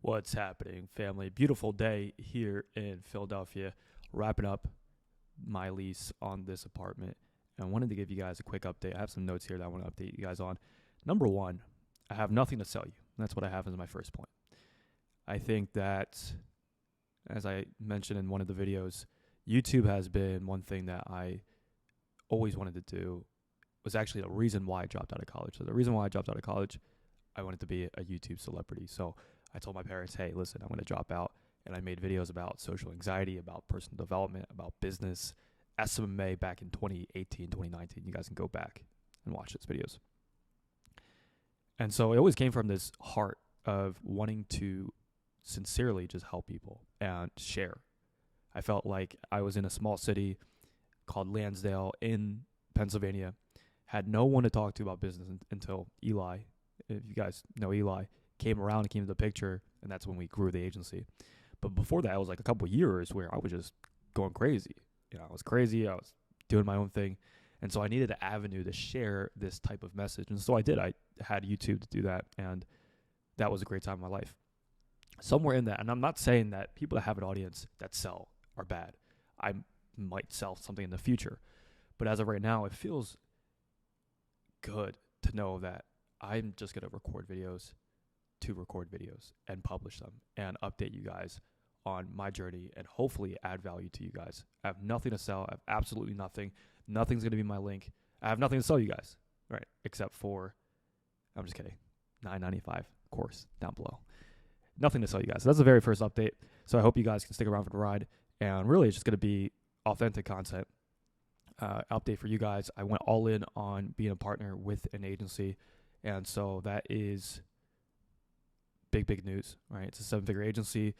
What's happening, family? Beautiful day here in Philadelphia. Wrapping up my lease on this apartment. And I wanted to give you guys a quick update. I have some notes here that I want to update you guys on. Number one, I have nothing to sell you. That's what I have as my first point. I think that, as I mentioned in one of the videos, YouTube has been one thing that I always wanted to do. Was actually the reason why I dropped out of college. So the reason why I dropped out of college, I wanted to be a YouTube celebrity. So I told my parents, hey, listen, I'm going to drop out. And I made videos about social anxiety, about personal development, about business, SMA back in 2018, 2019. You guys can go back and watch those videos. And so it always came from this heart of wanting to sincerely just help people and share. I felt like I was in a small city called Lansdale in Pennsylvania, had no one to talk to about business until Eli, if you guys know Eli, came around and came to the picture, and that's when we grew the agency. But before that, it was like a couple of years where I was just going crazy. I was crazy. I was doing my own thing. And so I needed an avenue to share this type of message. And so I did. I had YouTube to do that, and that was a great time in my life. Somewhere in that, and I'm not saying that people that have an audience that sell are bad. I might sell something in the future. But as of right now, it feels good to know that I'm just going to record videos and publish them and update you guys on my journey and hopefully add value to you guys. I have nothing to sell. I have absolutely nothing. Nothing's going to be my link. I have nothing to sell you guys, right? Except for, I'm just kidding, $9.95 course down below. Nothing to sell you guys. So that's the very first update. So I hope you guys can stick around for the ride. And really, it's just going to be authentic content. Update for you guys. I went all in on being a partner with an agency. And so that is big news, right? It's a 7-figure agency.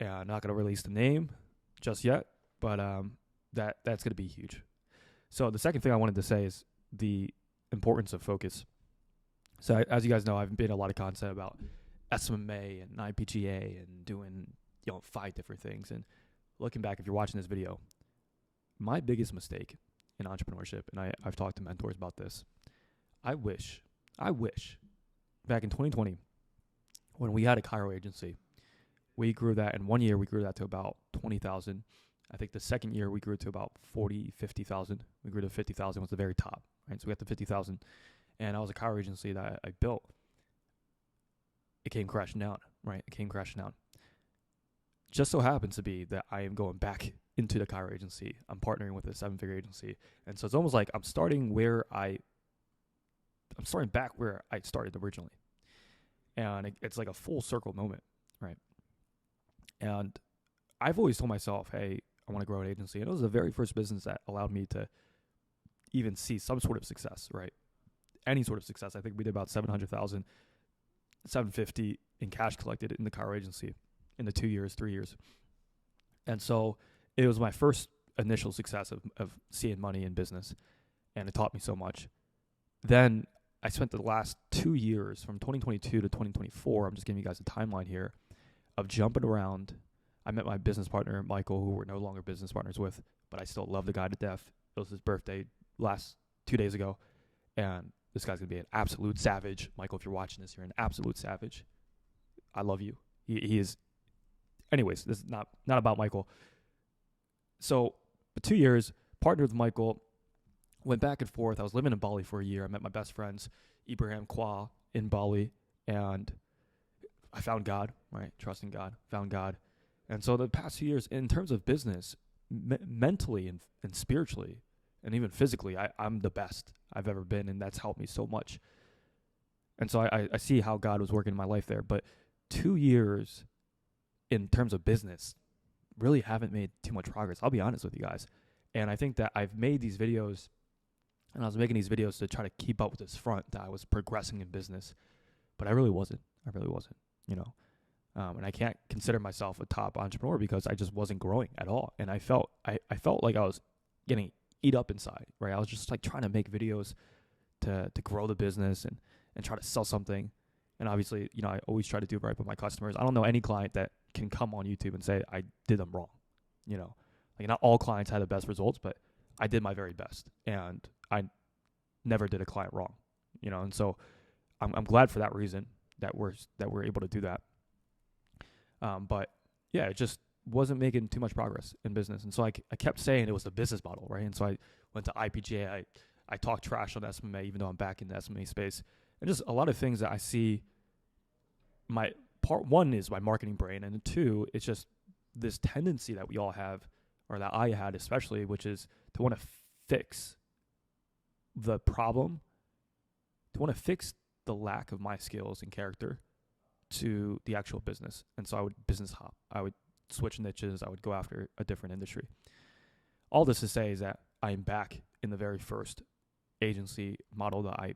And I'm not going to release the name just yet, but that's going to be huge. So the second thing I wanted to say is the importance of focus. So as you guys know, I've made a lot of content about SMA and IPGA and doing 5 different things. And looking back, if you're watching this video, my biggest mistake in entrepreneurship, and I've talked to mentors about this, I wish back in 2020, when we had a Cairo agency, we grew that in 1 year, we grew that to about 20,000. I think the second year we grew to about 50,000. We grew to 50,000 was the very top, right? So we got to 50,000. And I was a Cairo agency that I built. It came crashing down, right? It came crashing down. Just so happens to be that I am going back into the Cairo agency. I'm partnering with a 7-figure agency. And so it's almost like I'm starting back where I started originally. And it's like a full circle moment, right? And I've always told myself, hey, I want to grow an agency. And it was the very first business that allowed me to even see some sort of success, right? Any sort of success. I think we did about 700,000, 750 in cash collected in the Cairo agency in the 3 years. And so it was my first initial success of seeing money in business. And it taught me so much. Then I spent the last 2 years from 2022 to 2024. I'm just giving you guys a timeline here of jumping around. I met my business partner, Michael, who we're no longer business partners with, but I still love the guy to death. It was his birthday last 2 days ago. And this guy's going to be an absolute savage. Michael, if you're watching this, you're an absolute savage. I love you. He is. Anyways, this is not about Michael. So, for 2 years, partnered with Michael, went back and forth. I was living in Bali for a year. I met my best friends, Ibrahim Kwa, in Bali, and I found God, right? Trusting God, found God. And so the past few years, in terms of business, mentally and spiritually, and even physically, I'm the best I've ever been, and that's helped me so much. And so I see how God was working in my life there. But 2 years in terms of business really haven't made too much progress. I'll be honest with you guys. And I think that I've made these videos, and I was making these videos to try to keep up with this front that I was progressing in business. But I really wasn't, and I can't consider myself a top entrepreneur because I just wasn't growing at all. And I felt like I was getting eat up inside, right? I was just like trying to make videos to grow the business and try to sell something. And obviously, I always try to do right by my customers. I don't know any client that can come on YouTube and say I did them wrong. Like not all clients had the best results, but I did my very best, and I never did a client wrong. And so I'm glad for that reason that we're able to do that. But yeah, it just wasn't making too much progress in business. And so I kept saying it was the business model, right? And so I went to IPGA. I talked trash on SMA, even though I'm back in the SMA space. And just a lot of things that I see. My part one is my marketing brain, and two, it's just this tendency that we all have, or that I had especially, which is to want to fix the problem, to want to fix the lack of my skills and character to the actual business. And so I would business hop. I would switch niches. I would go after a different industry. All this to say is that I am back in the very first agency model that I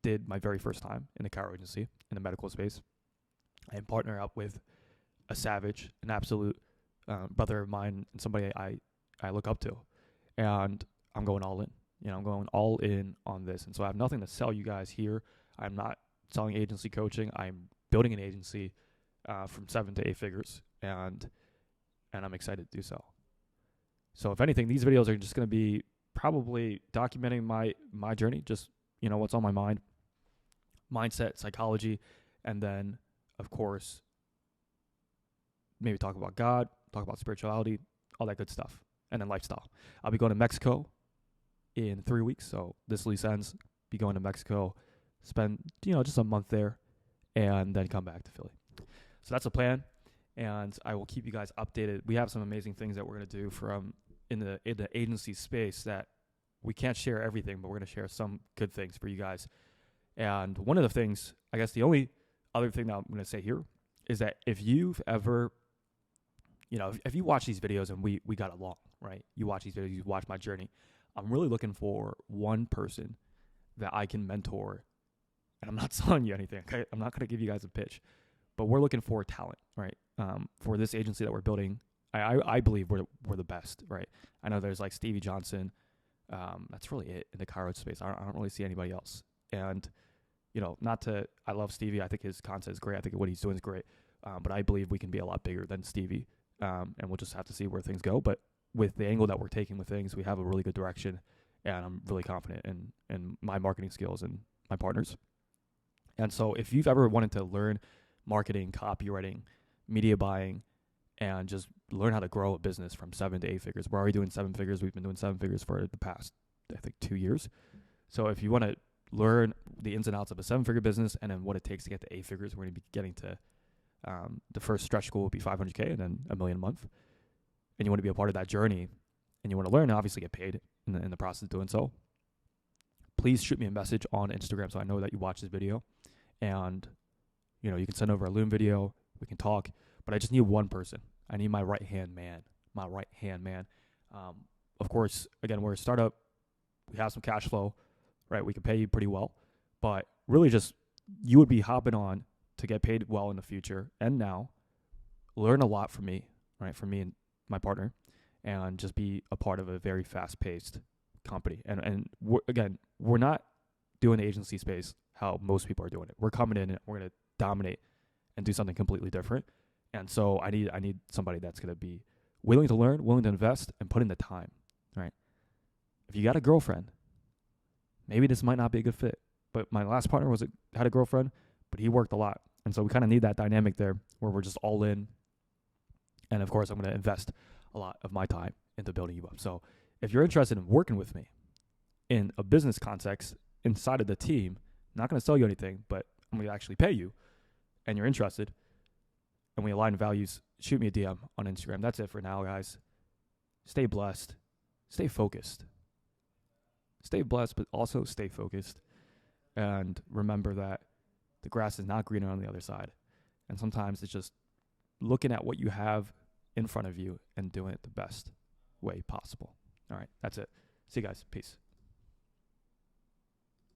did my very first time in the chiro agency in the medical space. I am partnered up with a savage, an absolute brother of mine, and somebody I look up to. And I'm going all in. I'm going all in on this. And so I have nothing to sell you guys here. I'm not selling agency coaching. I'm building an agency from 7 to 8 figures, and I'm excited to do so. So if anything, these videos are just going to be probably documenting my journey, just what's on my mind, mindset, psychology, and then of course maybe talk about God, talk about spirituality, all that good stuff, and then lifestyle. I'll be going to Mexico in 3 weeks, so this lease ends. Be going to Mexico, spend just a month there, and then come back to Philly. So that's a plan, and I will keep you guys updated. We have some amazing things that we're going to do from in the agency space that we can't share everything, but we're going to share some good things for you guys. And one of the things, I guess the only other thing that I'm going to say here is that if you've ever, if you watch these videos and we got along, right? You watch these videos, you watch my journey. I'm really looking for one person that I can mentor. And I'm not selling you anything, okay? I'm not going to give you guys a pitch. But we're looking for talent, right? For this agency that we're building, I believe we're the best, right? I know there's like Stevie Johnson. That's really it in the chiro space. I don't really see anybody else. And, I love Stevie. I think his content is great. I think what he's doing is great. But I believe we can be a lot bigger than Stevie. And we'll just have to see where things go. But with the angle that we're taking with things, we have a really good direction. And I'm really confident in my marketing skills and my partners. And so if you've ever wanted to learn marketing, copywriting, media buying, and just learn how to grow a business from 7 to 8 figures. We're already doing 7 figures. We've been doing 7 figures for the past, I think, 2 years. So if you want to learn the ins and outs of a 7-figure business and then what it takes to get to 8 figures, we're going to be getting to the first stretch goal will be $500K and then $1 million a month. And you want to be a part of that journey and you want to learn and obviously get paid in the process of doing so. Please shoot me a message on Instagram so I know that you watch this video. And you can send over a Loom video. We can talk. But I just need one person. I need my right-hand man. Of course, again, we're a startup. We have some cash flow, right? We can pay you pretty well. But really just you would be hopping on to get paid well in the future and now. Learn a lot from me, right? From me and my partner. And just be a part of a very fast-paced company. And we're not doing the agency space how most people are doing it. We're coming in and we're going to dominate and do something completely different. And so I need somebody that's going to be willing to learn, willing to invest, and put in the time, right? If you got a girlfriend, maybe this might not be a good fit. But my last partner had a girlfriend, but he worked a lot. And so we kind of need that dynamic there where we're just all in. And of course, I'm going to invest a lot of my time into building you up. So if you're interested in working with me in a business context inside of the team, I'm not going to sell you anything, but I'm going to actually pay you, and you're interested, and we align values, shoot me a DM on Instagram. That's it for now, guys. Stay blessed. Stay focused. Stay blessed, but also stay focused. And remember that the grass is not greener on the other side. And sometimes it's just looking at what you have in front of you and doing it the best way possible. All right, that's it. See you guys. Peace.